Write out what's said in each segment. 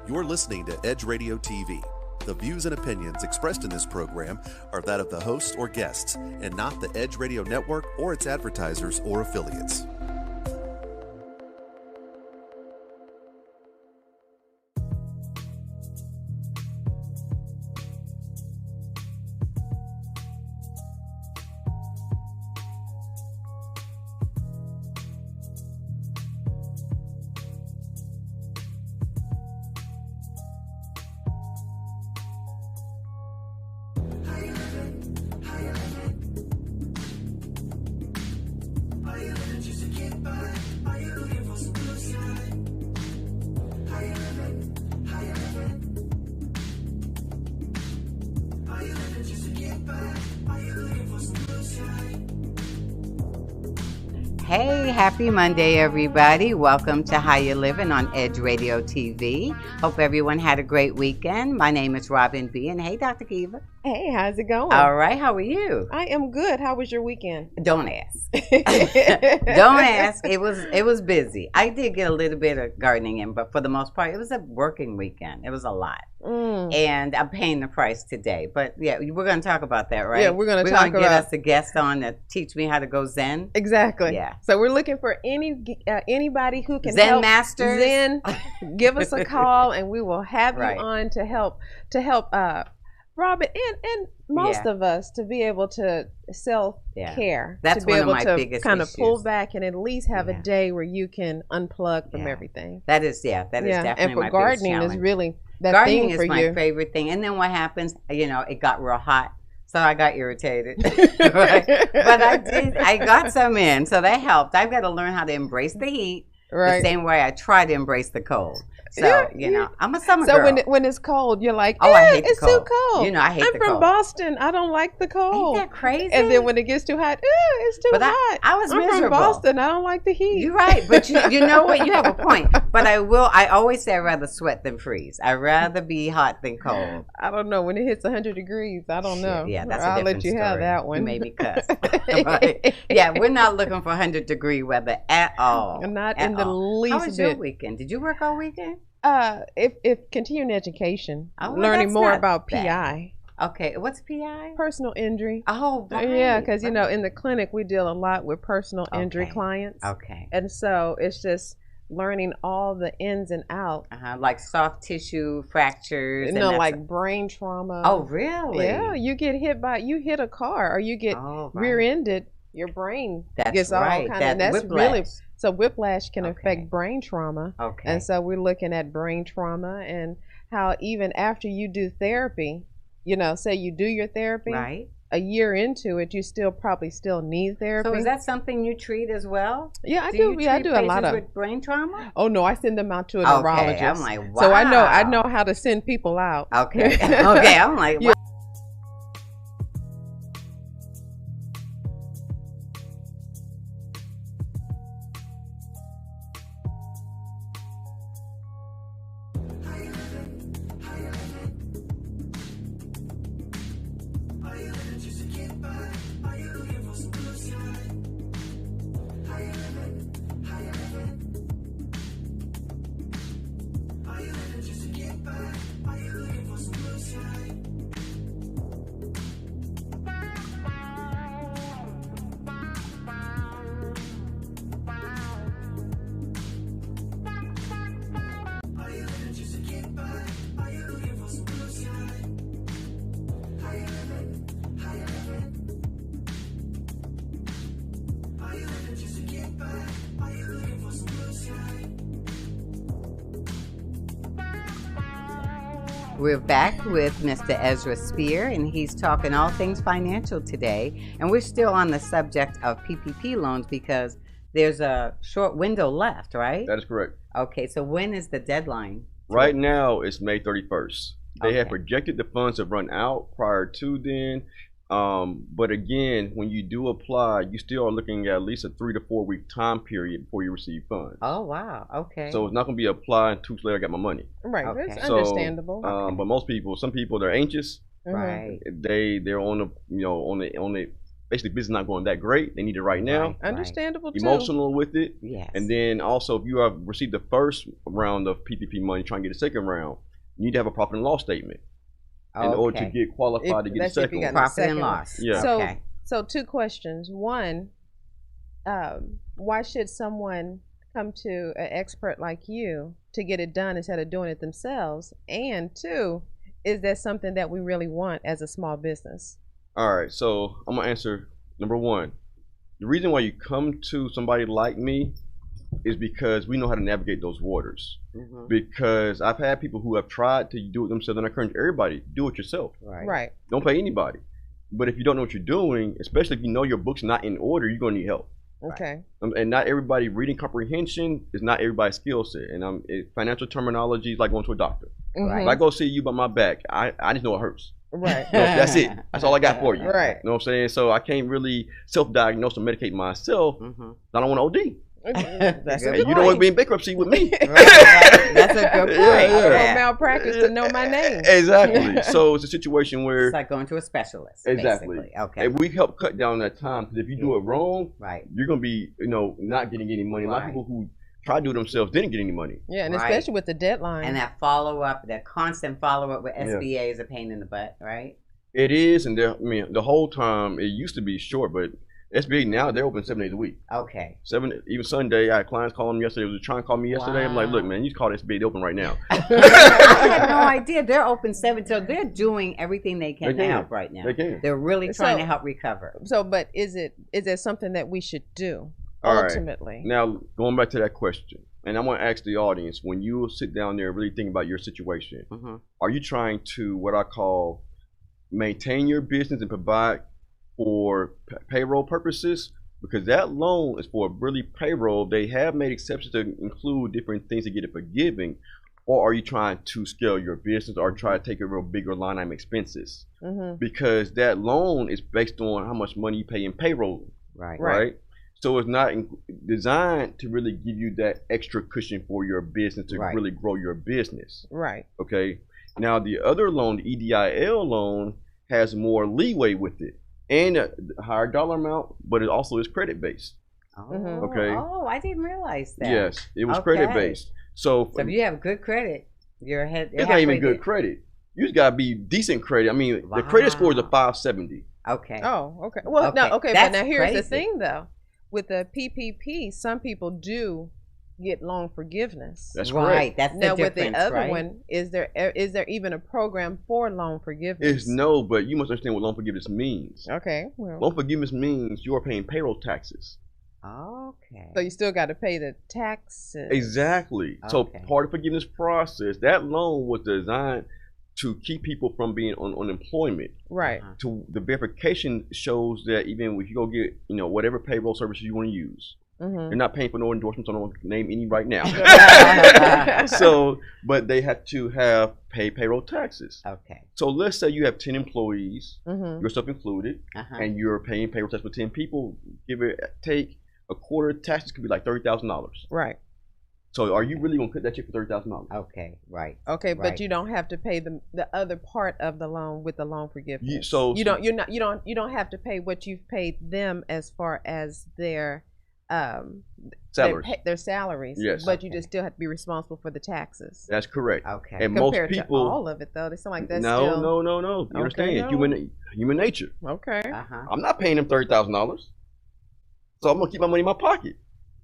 You're listening to Edge Radio TV. The views and opinions expressed in this program are that of the host or guests, and not the Edge Radio Network or its advertisers or affiliates. Hey, happy Monday, everybody. Welcome to How You Livin' on Edge Radio TV. Hope everyone had a great weekend. My name is Robin B. And hey, Dr. Kiva. Hey, how's it going? All right, how are you? I am good. How was your weekend? Don't ask. Don't ask. It was busy. I did get a little bit of gardening in, but for the most part, it was a working weekend. It was a lot. And I'm paying the price today. But yeah, we're going to talk about that, right? Yeah, we're going to talk about. Get us a guest on to teach me how to go Zen. Exactly. Yeah. So we're looking for anybody who can Zen help masters. Zen. Give us a call, and we will have you on to help Robin and most of us to be able to self-care. That's to be one able of my to biggest kind of issues. Pull back and at least have a day where you can unplug from everything. That is definitely and for my gardening biggest challenge. is really that gardening thing for is my you. favorite thing. And then what happens, it got real hot. So I got irritated. Right? But I got some in, so that helped. I've got to learn how to embrace the heat the same way I try to embrace the cold. So, I'm a summer girl. So when it's cold, you're like, I hate it's the cold. too cold. I hate the cold. I'm from Boston. I don't like the cold. Ain't that crazy? And then when it gets too hot, it's too hot. I was miserable. I'm from Boston. I don't like the heat. You're right. But you know what? You have a point. But I always say I'd rather sweat than freeze. I'd rather be hot than cold. I don't know. When it hits 100 degrees, I don't know. Yeah, that's I'll a different let you story. have that one. You made me cuss. Right. Yeah, we're not looking for 100-degree weather at all. Not in the least bit. How was your weekend? Did you work all weekend? If continuing education, learning more about PI. Okay, what's PI? Personal injury. Oh, right. Yeah, because in the clinic we deal a lot with personal injury clients. Okay. And so it's just learning all the ins and outs. Like soft tissue fractures. Like brain trauma. Oh, really? Yeah, you hit a car or you get rear-ended. Your brain gets all kind of, and that's whiplash. Really. So whiplash can affect brain trauma. Okay. And so we're looking at brain trauma and how even after you do therapy, say you do your therapy, a year into it, you probably still need therapy. So is that something you treat as well? Yeah, I do. I do a lot of with brain trauma. Oh no, I send them out to a neurologist. I'm like, wow. So I know how to send people out. Okay. Okay. I'm like, wow. We're back with Mr. Ezra Spear, and he's talking all things financial today. And we're still on the subject of PPP loans because there's a short window left, right? That is correct. Okay, so when is the deadline? Right now, it's May 31st. They have projected the funds have run out prior to then. But again, when you do apply, you still are looking at least a 3 to 4 week time period before you receive funds. Oh, wow. Okay. So it's not going to be applied 2 weeks later I got my money. Right. Okay. That's understandable. But some people, they're anxious. Right. They're on the basically business not going that great. They need it right now. Right. Understandable too. Emotional with it. Yes. And then also, if you have received the first round of PPP money, trying to get a second round, you need to have a profit and loss statement in order to get qualified to get a second one. Profit and loss. Yeah. So 2 questions. One, why should someone come to an expert like you to get it done instead of doing it themselves? And 2, is that something that we really want as a small business? All right, so I'm gonna answer number 1. The reason why you come to somebody like me is because we know how to navigate those waters. Because I've had people who have tried to do it themselves, and I encourage everybody, do it yourself. Right. Don't pay anybody. But if you don't know what you're doing, especially if you know your book's not in order, you're gonna need help. Okay. And not everybody reading comprehension is not everybody's skill set. And financial terminology is like going to a doctor. If I go see you by my back, I just know it hurts. Right. So that's it. That's all I got for you. Right. You know what I'm saying? So I can't really self-diagnose or medicate myself. I don't want to OD. That's a and good you don't point. want to be in bankruptcy with me. That's a good point. I don't malpractice to know my name. Exactly. So it's a situation where it's like going to a specialist. Exactly. Basically. Okay. And we help cut down that time, because if you do it wrong, you're gonna be, not getting any money. A lot of people who try to do it themselves didn't get any money. Yeah, and especially with the deadline. And that follow-up, that constant follow-up with SBA is a pain in the butt, right? It is, and the whole time, it used to be short, but SBA now, they're open 7 days a week. Okay. 7, even Sunday. I had clients calling me yesterday. They was trying to call me yesterday. I'm like, look, man, you call SBA. They're open right now. I had no idea. They're open 7, so they're doing everything they can to help right now. They can. They're really trying to help recover. So, but is there something that we should do ultimately? Right. Now, going back to that question, and I'm going to ask the audience, when you sit down there and really think about your situation, are you trying to, what I call, maintain your business and provide for payroll purposes? Because that loan is for really payroll. They have made exceptions to include different things to get it forgiving. Or are you trying to scale your business or try to take a real bigger line item expenses? Because that loan is based on how much money you pay in payroll. Right. So it's not designed to really give you that extra cushion for your business to really grow your business. Right. Okay. Now the other loan, the EIDL loan, has more leeway with it and a higher dollar amount, but it also is credit based. Okay. Oh, I didn't realize that. Yes, it was credit based. So if you have good credit, you're ahead. It's not even good credit. You just gotta be decent credit. I mean, the credit score is a 570. Okay. Oh, okay. Well, but now here's the thing, though. With the PPP, some people do get loan forgiveness. That's right. That's the now difference, with the other one, is there even a program for loan forgiveness? It's no, but you must understand what loan forgiveness means. Okay. Well, loan forgiveness means you are paying payroll taxes. Okay. So you still got to pay the taxes. Exactly. So part of the forgiveness process, that loan was designed to keep people from being on unemployment. Right. To the verification shows that even if you go get, whatever payroll services you want to use, you're not paying for no endorsements. I don't want to name any right now. So, but they have to pay payroll taxes. Okay. So let's say you have 10 employees, yourself included, and you're paying payroll tax for 10 people. Give or take a quarter of taxes could be like $30,000. Right. So are you really gonna cut that check for $30,000? Okay, right. Okay, but you don't have to pay the other part of the loan with the loan forgiveness. You don't have to pay what you've paid them as far as their salaries. Their salaries. Yes. But you just still have to be responsible for the taxes. That's correct. Okay. And compared most people to all of it though, they sound like that's no. still You understand? Human nature. Okay. I'm not paying them $30,000. So I'm gonna keep my money in my pocket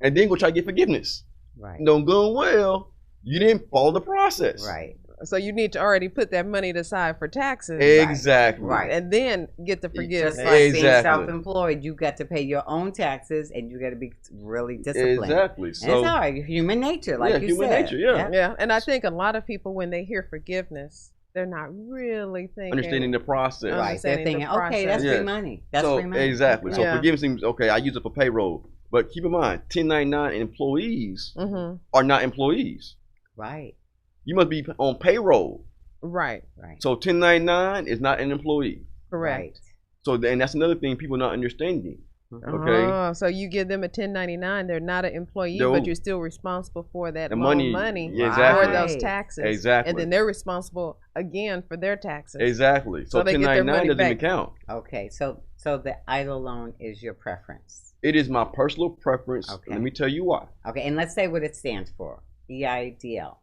and then go try to get forgiveness. Right. Don't go well. You didn't follow the process. Right. So you need to already put that money aside for taxes. Exactly. Right. And then get the forgiveness. Just like being self-employed, you got to pay your own taxes and you got to be really disciplined. Exactly. So, and it's all right. Human nature, like you human said. Nature, yeah. Yeah. And I think a lot of people, when they hear forgiveness, they're not really thinking. Understanding the process. Right. They're thinking, okay, that's free money. That's free money. Exactly. So forgiveness seems, okay, I use it for payroll. But keep in mind, 1099 employees are not employees. Right. You must be on payroll. Right. So 1099 is not an employee. Correct. Right. So and that's another thing people not understanding. Okay. So you give them a 1099, they're not an employee, but you're still responsible for that money for those taxes. Exactly. And then they're responsible again for their taxes. Exactly. So 1099 doesn't even count. Okay. So So the EIDL loan is your preference? It is my personal preference. Okay. Let me tell you why. Okay, and let's say what it stands for. EIDL.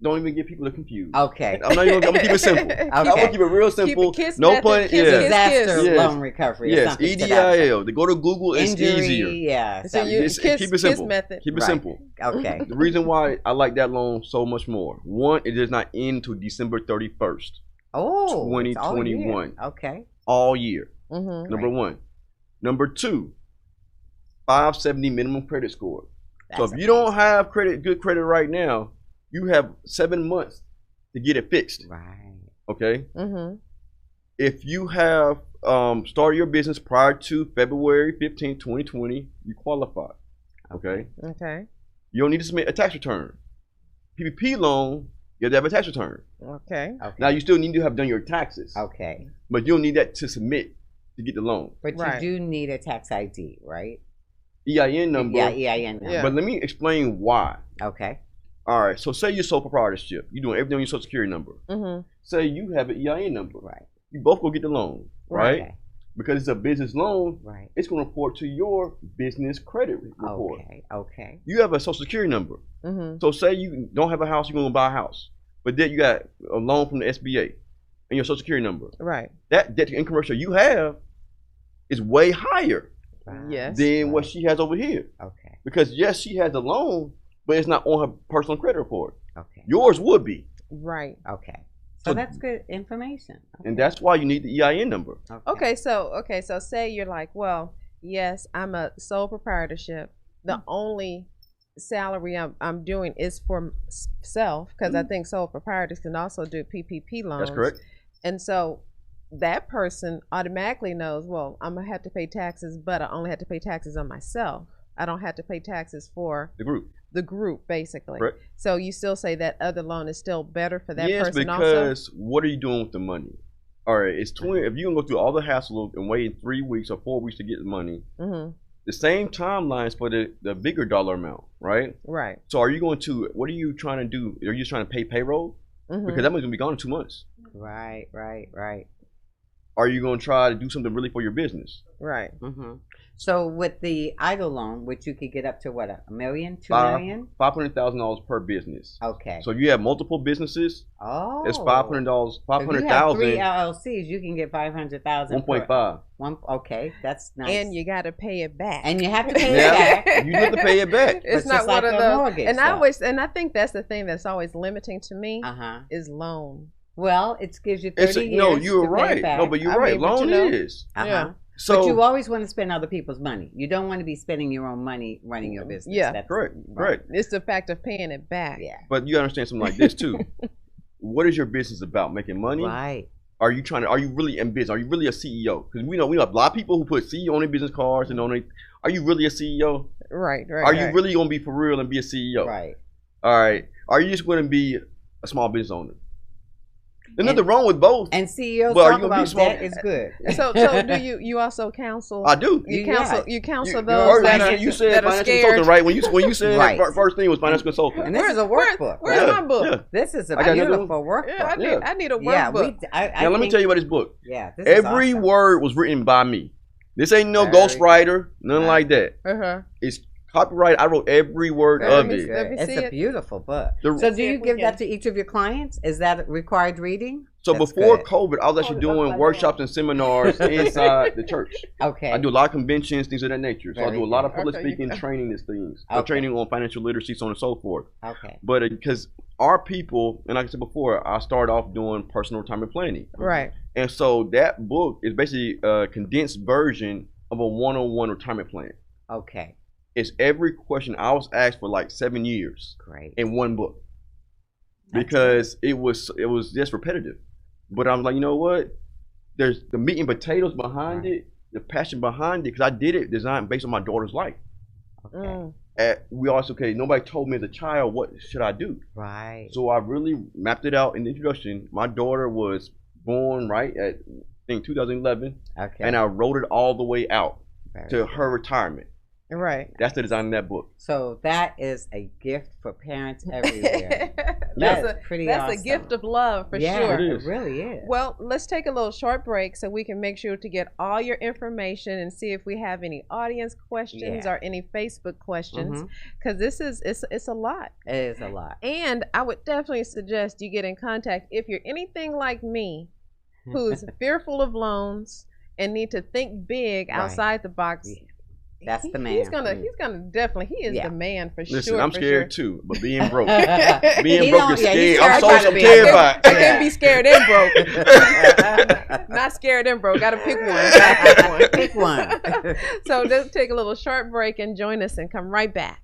Don't even get people confused. Okay. I'm gonna keep it simple. Okay. I'm gonna keep it real simple. No pun. Disaster loan recovery. Yes. EIDL. They go to Google. It's easier. Yeah. So keep it simple. Keep it simple. Okay. The reason why I like that loan so much more. One, it does not end until December 31st. Oh. 2021. Okay. All year. Mm-hmm. Number one. Number two. 570 minimum credit score. So if you don't have good credit right now, you have 7 months to get it fixed. Right. Okay. Mm-hmm. If you have started your business prior to February 15, 2020, you qualify. Okay. Okay. You don't need to submit a tax return. PPP loan, you have to have a tax return. Okay. Now you still need to have done your taxes. Okay. But you don't need that to submit to get the loan. But you do need a tax ID, right? EIN number. Yeah, EIN number. Yeah. But let me explain why. Okay. All right. So say you're sole proprietorship. You're doing everything on your social security number. Mm-hmm. Say you have an EIN number. Right. You both go get the loan. Right. Okay. Because it's a business loan. Right. It's going to report to your business credit report. Okay. You have a social security number. Mm-hmm. So say you don't have a house, you're going to buy a house. But then you got a loan from the SBA and your social security number. Right. That debt to income ratio you have is way higher. Yes. Than what she has over here. Okay. Because yes, she has a loan, but it's not on her personal credit report. Okay. Yours would be. Right. Okay. So that's good information. Okay. And that's why you need the EIN number. Okay. So say you're like, well, yes, I'm a sole proprietorship. The only salary I'm doing is for self, because I think sole proprietors can also do PPP loans. That's correct. And so that person automatically knows, well, I'm going to have to pay taxes, but I only have to pay taxes on myself. I don't have to pay taxes for the group, basically. Correct. So you still say that other loan is still better for that person also? Yes, because what are you doing with the money? All right, it's 20. If you can go through all the hassle and wait in 3 weeks or 4 weeks to get the money, the same timelines for the bigger dollar amount, right? Right. So what are you trying to do? Are you just trying to pay payroll? Because that money's going to be gone in 2 months. Right. Are you going to try to do something really for your business? Right. Mm-hmm. So with the EIDL loan, which you could get up to what, $1 million, $2 million? $500,000 per business. Okay. So if you have multiple businesses, it's $500,000. $500,000. If you have 3 LLCs, you can get $500,000. 1.5. Okay, that's nice. And you got to pay it back. And you have to pay it back. You have to pay it back. It's not one of the mortgage. And I think that's the thing that's always limiting to me is loan. Well, it gives you 30 years. No, you're right. Back. No, but you're right. Loan is. Yeah. So, but you always want to spend other people's money. You don't want to be spending your own money running your business. Yeah, that's correct. It's the fact of paying it back. Yeah. But you understand something like this too. What is your business about? Making money? Right. Are you really in business? Are you really a CEO? Because we know a lot of people who put CEO on their business cards and are you really a CEO? Right. Are you really going to be for real and be a CEO? Right. All right. Are you just going to be a small business owner? There's nothing wrong with both. And CEOs talk about that is good. So do you also counsel? I do. You counsel those that you said are financial scared. consultant, right? When you said first thing was financial consultant. And this is a workbook. Where's my book? Yeah. This is a beautiful workbook. Yeah, I need a workbook. Now let me tell you about this book. Yeah, this every is awesome. word was written by me. This ain't no ghostwriter, nothing like that. It's copyright. I wrote every word of it. It's a beautiful book. So do you give that to each of your clients? Is that required reading? So before COVID, I was actually doing workshops and seminars inside the church. Okay. I do a lot of conventions, things of that nature. So I do a lot of public speaking, training these things. Training on financial literacy, so on and so forth. Okay. But because our people, and like I said before, I started off doing personal retirement planning. Right. And so that book is basically a condensed version of a one-on-one retirement plan. Okay. It's every question I was asked for like 7 years. Great. In one book. Because it was just repetitive. But I'm like, you know what? There's the meat and potatoes behind it, the passion behind it, because I did it designed based on my daughter's life. Okay. Nobody told me as a child, what should I do? Right. So I really mapped it out in the introduction. My daughter was born right at, I think, 2011. Okay. And I wrote it all the way out to her retirement. Right. That's the design of that book. So that is a gift for parents everywhere. That's pretty awesome. That's a gift of love for sure. Yeah, it really is. Well, let's take a little short break so we can make sure to get all your information and see if we have any audience questions or any Facebook questions, because it's a lot. It is a lot. And I would definitely suggest you get in contact if you're anything like me, who's fearful of loans and need to think big outside the box. Yeah. That's the man. He's gonna definitely. He is the man for sure. Listen, I'm scared too, but being broke, is scary. I'm so terrified. I can't be scared and broke. Not scared and broke. Gotta pick one. Pick one. So let's take a little short break and join us and come right back.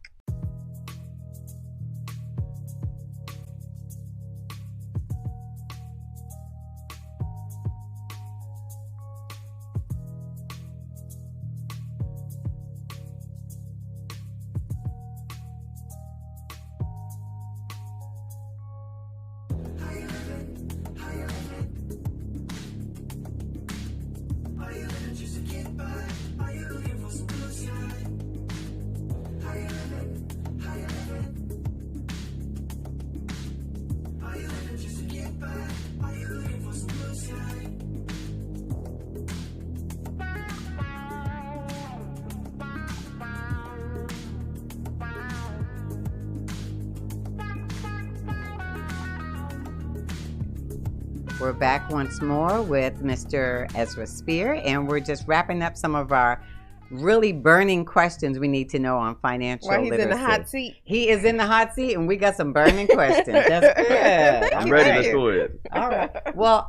We're back once more with Mr. Ezra Spear, and we're just wrapping up some of our really burning questions we need to know on financial literacy. He's in the hot seat. He is in the hot seat, and we got some burning questions. That's good. I'm ready. Let's go ahead. All right. Well,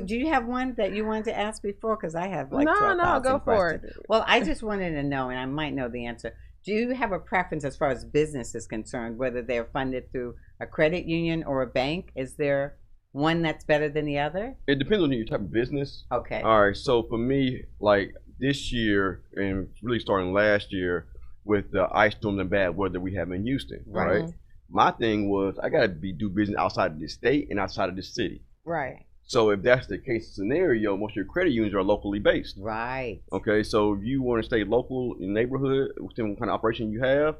do you have one that you wanted to ask before? Because I have like 12,000 go for questions. Well, I just wanted to know, and I might know the answer. Do you have a preference as far as business is concerned, whether they're funded through a credit union or a bank? Is there one that's better than the other? It depends on your type of business. Okay. All right. So for me, like this year and really starting last year with the ice storms and bad weather we have in Houston, right? My thing was I got to do business outside of the state and outside of the city. Right. So if that's the case scenario, most of your credit unions are locally based. Right. Okay. So if you want to stay local in the neighborhood, within what kind of operation you have,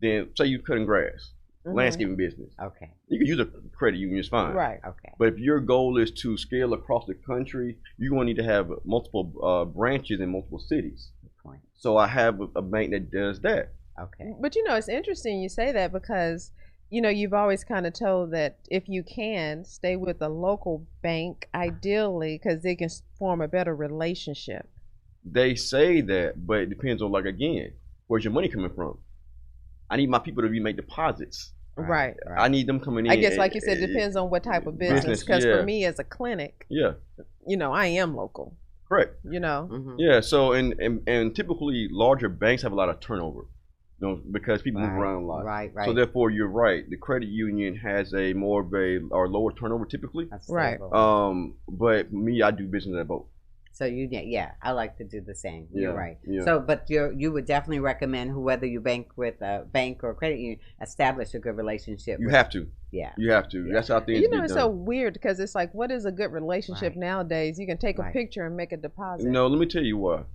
then say you're cutting grass. Landscaping business. Okay. You can use a credit union, it's fine. Right. Okay. But if your goal is to scale across the country, you're going to need to have multiple branches in multiple cities. Good point. So I have a bank that does that. Okay. But it's interesting you say that because, you've always kind of told that if you can, stay with a local bank, ideally, because they can form a better relationship. They say that, but it depends on, again, where's your money coming from? I need my people to make deposits. Right. I need them coming in. I guess, like you said, it depends on what type of business. Because for me as a clinic, I am local. Correct. Yeah. So and typically larger banks have a lot of turnover, because people move around a lot. Right. So therefore, you're right. The credit union has a more of or lower turnover typically. That's right. But me, I do business at both. So I like to do the same. You're right. Yeah. So, but you would definitely recommend whether you bank with a bank or a credit union, establish a good relationship. You have to. Yeah. You have to. That's how things get done. It's so weird because it's like, what is a good relationship nowadays? You can take a picture and make a deposit. Let me tell you what.